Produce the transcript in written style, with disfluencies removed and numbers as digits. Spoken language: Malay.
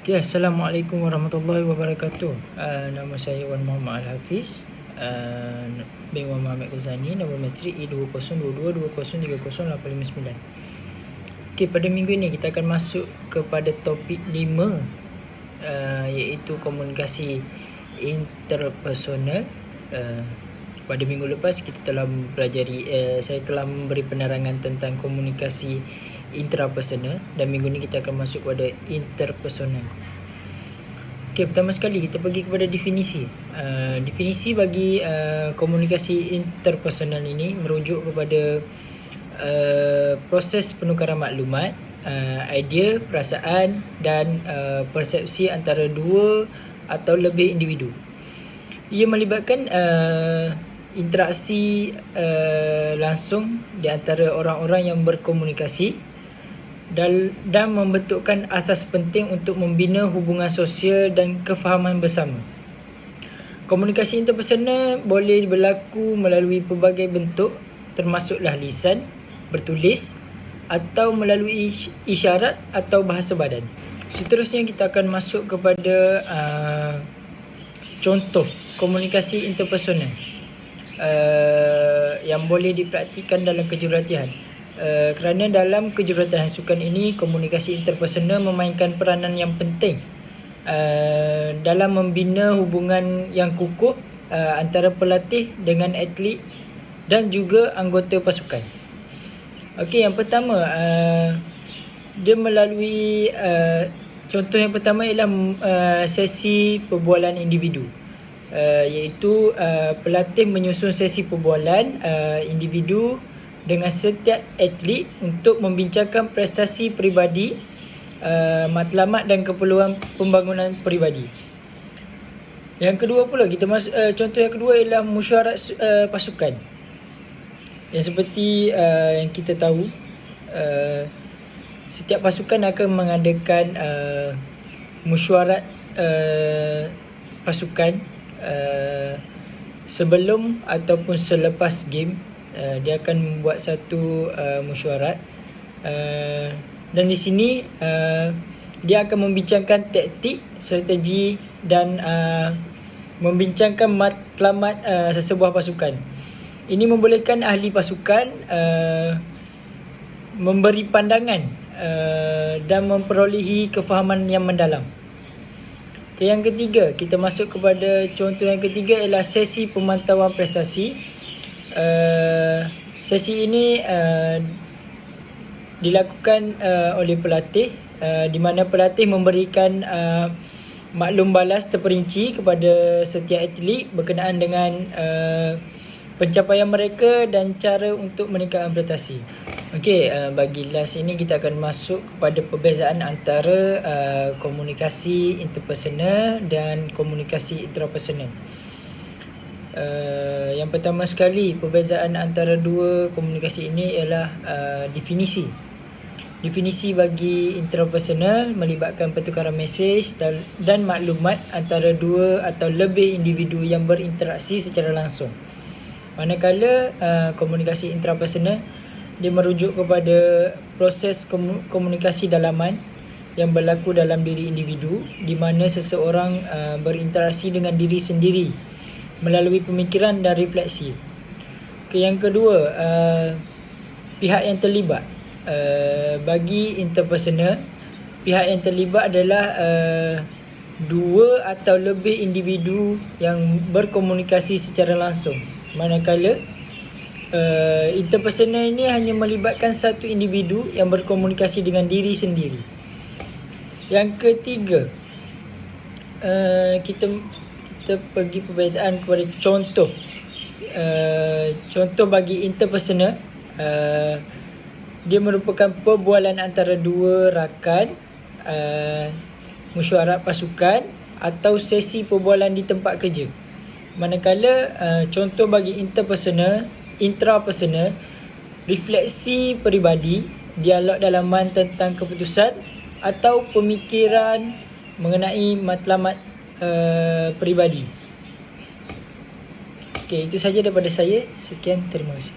Okay, Assalamualaikum warahmatullahi wabarakatuh. Nama saya Wan Muhammad Al-Hafiz bin Wan Muhammad Ghazani, nombor matrik E202220308559. Okay, pada minggu ini kita akan masuk kepada topik 5, iaitu komunikasi interpersonal. Pada minggu lepas kita telah mempelajari, saya telah memberi penerangan tentang komunikasi intrapersonal, dan minggu ni kita akan masuk kepada interpersonal. Okey, pertama sekali kita pergi kepada definisi. Definisi bagi komunikasi interpersonal ini merujuk kepada proses penukaran maklumat, idea, perasaan dan persepsi antara dua atau lebih individu. Ia melibatkan interaksi langsung di antara orang-orang yang berkomunikasi dan membentukkan asas penting untuk membina hubungan sosial dan kefahaman bersama. Komunikasi interpersonal boleh berlaku melalui pelbagai bentuk, termasuklah lisan, bertulis atau melalui isyarat atau bahasa badan. Seterusnya kita akan masuk kepada contoh komunikasi interpersonal yang boleh dipraktikkan dalam kejuratihan. Kerana dalam kejuratan sukan ini, komunikasi interpersonal memainkan peranan yang penting dalam membina hubungan yang kukuh antara pelatih dengan atlet dan juga anggota pasukan. Okey, yang pertama, dia melalui contoh yang pertama ialah sesi perbualan individu, iaitu pelatih menyusun sesi perbualan individu dengan setiap atlet untuk membincangkan prestasi peribadi, matlamat dan keperluan pembangunan peribadi. Yang kedua pula, contoh yang kedua ialah mesyuarat pasukan. Yang seperti yang kita tahu, setiap pasukan akan mengadakan mesyuarat pasukan sebelum ataupun selepas game. Dia akan membuat satu mesyuarat, dan di sini dia akan membincangkan taktik, strategi dan membincangkan matlamat sesebuah pasukan. Ini membolehkan ahli pasukan memberi pandangan dan memperolehi kefahaman yang mendalam. Okay, yang ketiga, kita masuk kepada contoh yang ketiga ialah sesi pemantauan prestasi. Sesi ini dilakukan oleh pelatih, di mana pelatih memberikan maklum balas terperinci kepada setiap atlet berkenaan dengan pencapaian mereka dan cara untuk meningkatkan prestasi. Okey, bagi last ini kita akan masuk kepada perbezaan antara komunikasi interpersonal dan komunikasi intrapersonal. Yang pertama sekali, perbezaan antara dua komunikasi ini ialah definisi. Definisi bagi intrapersonal melibatkan pertukaran mesej dan maklumat antara dua atau lebih individu yang berinteraksi secara langsung. Manakala komunikasi intrapersonal, dia merujuk kepada proses komunikasi dalaman yang berlaku dalam diri individu, di mana seseorang berinteraksi dengan diri sendiri melalui pemikiran dan refleksi. Yang kedua, pihak yang terlibat. Bagi interpersonal, pihak yang terlibat adalah dua atau lebih individu yang berkomunikasi secara langsung. Manakala interpersonal ini hanya melibatkan satu individu yang berkomunikasi dengan diri sendiri. Yang ketiga, kita pergi perbezaan kepada contoh. Contoh bagi interpersonal, dia merupakan perbualan antara dua rakan, mesyuarat pasukan atau sesi perbualan di tempat kerja. Manakala contoh bagi intrapersonal, refleksi peribadi, dialog dalaman tentang keputusan atau pemikiran mengenai matlamat peribadi. Okey, itu saja daripada saya. Sekian, terima kasih.